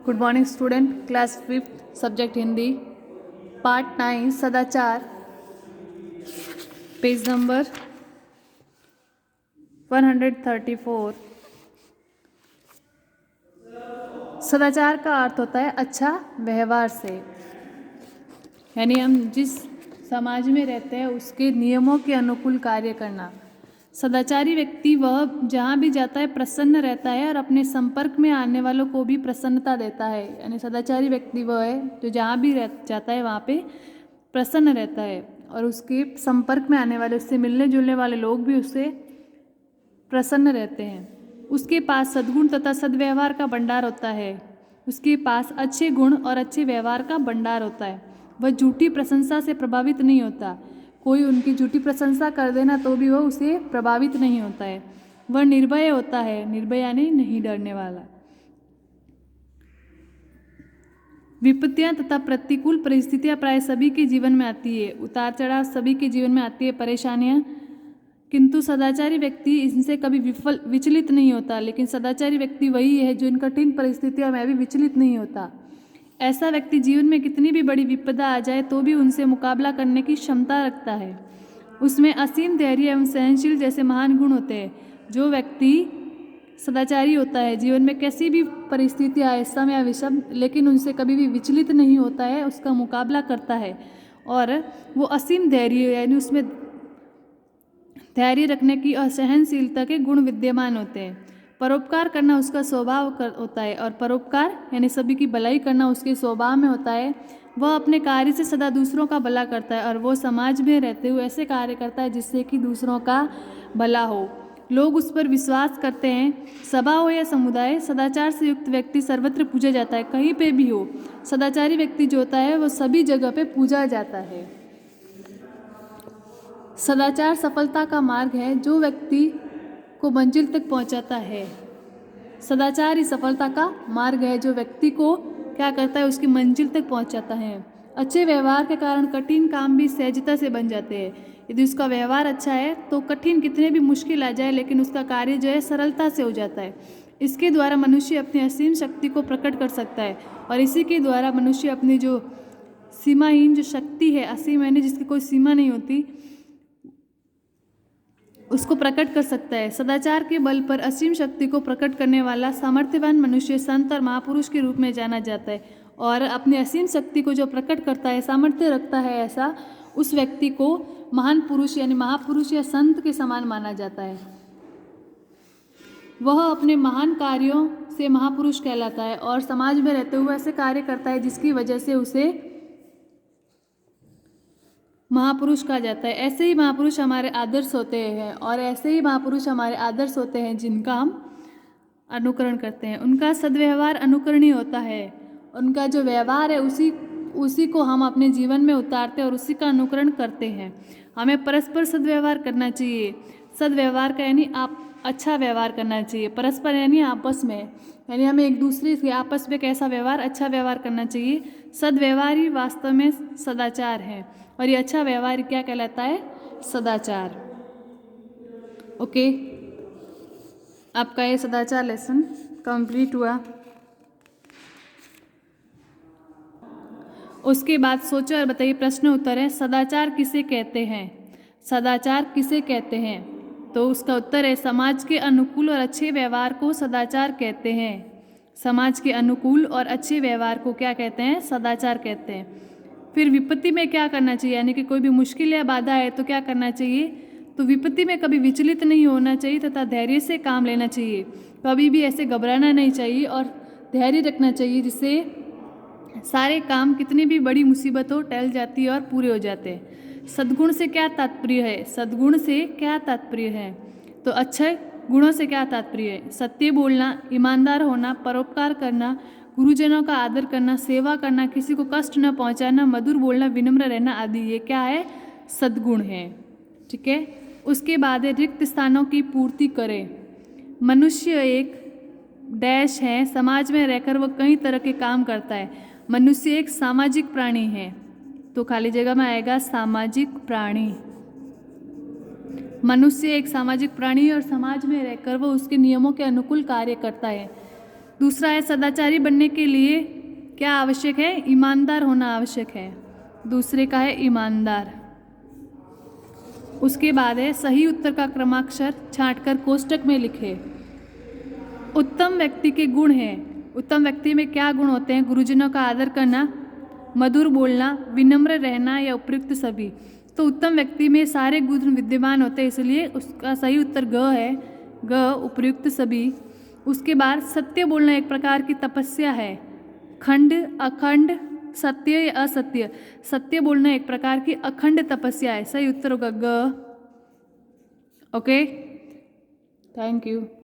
Good morning student, class 5th, subject Hindi, part 9 सदाचार, page number 134। सदाचार का अर्थ होता है अच्छा व्यवहार से, यानी हम जिस समाज में रहते हैं उसके नियमों के अनुकूल कार्य करना। सदाचारी व्यक्ति वह जहाँ भी जाता है प्रसन्न रहता है और अपने संपर्क में आने वालों को भी प्रसन्नता देता है। यानी सदाचारी व्यक्ति वह है जो जहाँ भी जाता है वहाँ पे प्रसन्न रहता है और उसके संपर्क में आने वाले, उससे मिलने जुलने वाले लोग भी उससे प्रसन्न रहते हैं। उसके पास सद्गुण तथा सद्व्यवहार का भंडार होता है। उसके पास अच्छे गुण और अच्छे व्यवहार का भंडार होता है। वह झूठी प्रशंसा से प्रभावित नहीं होता। कोई उनकी झूठी प्रशंसा कर देना तो भी वह उसे प्रभावित नहीं होता है। वह निर्भय होता है, निर्भय यानी नहीं डरने वाला। विपत्तियां तथा प्रतिकूल परिस्थितियां प्राय सभी के जीवन में आती है। उतार चढ़ाव सभी के जीवन में आती है, परेशानियां, किंतु सदाचारी व्यक्ति इनसे कभी विचलित नहीं होता। लेकिन सदाचारी व्यक्ति वही है जो इन कठिन परिस्थितियों में भी विचलित नहीं होता। ऐसा व्यक्ति जीवन में कितनी भी बड़ी विपदा आ जाए तो भी उनसे मुकाबला करने की क्षमता रखता है। उसमें असीम धैर्य एवं सहनशील जैसे महान गुण होते हैं। जो व्यक्ति सदाचारी होता है जीवन में कैसी भी परिस्थिति आए, समय या विषम, लेकिन उनसे कभी भी विचलित नहीं होता है, उसका मुकाबला करता है और वो असीम धैर्य यानी उसमें धैर्य रखने की और सहनशीलता के गुण विद्यमान होते हैं। परोपकार करना उसका स्वभाव होता है और परोपकार यानी सभी की भलाई करना उसके स्वभाव में होता है। वह अपने कार्य से सदा दूसरों का भला करता है और वो समाज में रहते हुए ऐसे कार्य करता है जिससे कि दूसरों का भला हो, लोग उस पर विश्वास करते हैं। सभा हो या समुदाय, सदाचार से युक्त व्यक्ति सर्वत्र पूजा जाता है, कहीं पे भी हो। सदाचारी व्यक्ति जो होता है वो सभी जगह पे पूजा जाता है। सदाचार सफलता का मार्ग है जो व्यक्ति को मंजिल तक पहुंचाता है। सदाचार ही सफलता का मार्ग है जो व्यक्ति को क्या करता है, उसकी मंजिल तक पहुंचाता है। अच्छे व्यवहार के कारण कठिन काम भी सहजता से बन जाते हैं। यदि उसका व्यवहार अच्छा है तो कठिन कितने भी मुश्किल आ जाए लेकिन उसका कार्य जो है सरलता से हो जाता है। इसके द्वारा मनुष्य अपनी असीम शक्ति को प्रकट कर सकता है और इसी के द्वारा मनुष्य अपनी जो सीमाहीन जो शक्ति है, असीम यानी जिसकी कोई सीमा नहीं होती, उसको प्रकट कर सकता है। सदाचार के बल पर असीम शक्ति को प्रकट करने वाला सामर्थ्यवान मनुष्य संत और महापुरुष के रूप में जाना जाता है और अपनी असीम शक्ति को जो प्रकट करता है, सामर्थ्य रखता है, ऐसा उस व्यक्ति को महान पुरुष यानी महापुरुष या संत के समान माना जाता है। वह अपने महान कार्यों से महापुरुष कहलाता है और समाज में रहते हुए ऐसे कार्य करता है जिसकी वजह से उसे महापुरुष कहा जाता है। ऐसे ही महापुरुष हमारे आदर्श होते हैं और ऐसे ही महापुरुष हमारे आदर्श होते हैं जिनका हम अनुकरण करते हैं। उनका सद्व्यवहार अनुकरणीय होता है। उनका जो व्यवहार है उसी को हम अपने जीवन में उतारते हैं और उसी का अनुकरण करते हैं। हमें परस्पर सद्व्यवहार करना चाहिए। सद्व्यवहार का यानी आप अच्छा व्यवहार करना चाहिए। परस्पर यानी आपस में, यानी हमें एक दूसरे से आपस में कैसा व्यवहार, अच्छा व्यवहार करना चाहिए। सद्व्यवहार ही वास्तव में सदाचार है और ये अच्छा व्यवहार क्या कहलाता है, सदाचार। ओके, आपका ये सदाचार लेसन कंप्लीट हुआ। उसके बाद सोचो और बताइए, प्रश्न उत्तर है सदाचार किसे कहते हैं। सदाचार किसे कहते हैं? तो उसका उत्तर है समाज के अनुकूल और अच्छे व्यवहार को सदाचार कहते हैं। समाज के अनुकूल और अच्छे व्यवहार को क्या कहते हैं, सदाचार कहते हैं। फिर विपत्ति में क्या करना चाहिए, यानी कि कोई भी मुश्किल या बाधा है तो क्या करना चाहिए, तो विपत्ति में कभी विचलित नहीं होना चाहिए तथा धैर्य से काम लेना चाहिए। कभी भी ऐसे घबराना नहीं चाहिए और धैर्य रखना चाहिए जिससे सारे काम कितनी भी बड़ी मुसीबत हो टल जाती है और पूरे हो जाते हैं। सद्गुण से क्या तात्पर्य है, सद्गुण से क्या तात्पर्य है, तो अच्छे गुणों से क्या तात्पर्य है, सत्य बोलना, ईमानदार होना, परोपकार करना, गुरुजनों का आदर करना, सेवा करना, किसी को कष्ट न पहुंचाना, मधुर बोलना, विनम्र रहना आदि, ये क्या है, सद्गुण है। ठीक है, उसके बाद है रिक्त स्थानों की पूर्ति करे। मनुष्य एक डैश है, समाज में रहकर वह कई तरह के काम करता है। मनुष्य एक सामाजिक प्राणी है, तो खाली जगह में आएगा सामाजिक प्राणी। मनुष्य एक सामाजिक प्राणी और समाज में रहकर वह उसके नियमों के अनुकूल कार्य करता है। दूसरा है सदाचारी बनने के लिए क्या आवश्यक है? ईमानदार होना आवश्यक है। दूसरे का है ईमानदार। उसके बाद है सही उत्तर का क्रमाक्षर छांटकर कोष्टक में लिखे। उत्तम व्यक्ति के गुण हैं। उत्तम व्यक्ति में क्या गुण होते हैं? गुरुजनों का आदर करना, मधुर बोलना, विनम्र रहना या उपयुक्त सभी। तो उत्तम व्यक्ति में सारे गुण विद्यमान होते हैं, इसलिए उसका सही उत्तर ग है। ग, उपयुक्त सभी। उसके बाद सत्य बोलना एक प्रकार की तपस्या है। खंड, अखंड, सत्य या असत्य। सत्य बोलना एक प्रकार की अखंड तपस्या है। सही उत्तर होगा ग। Okay, thank you.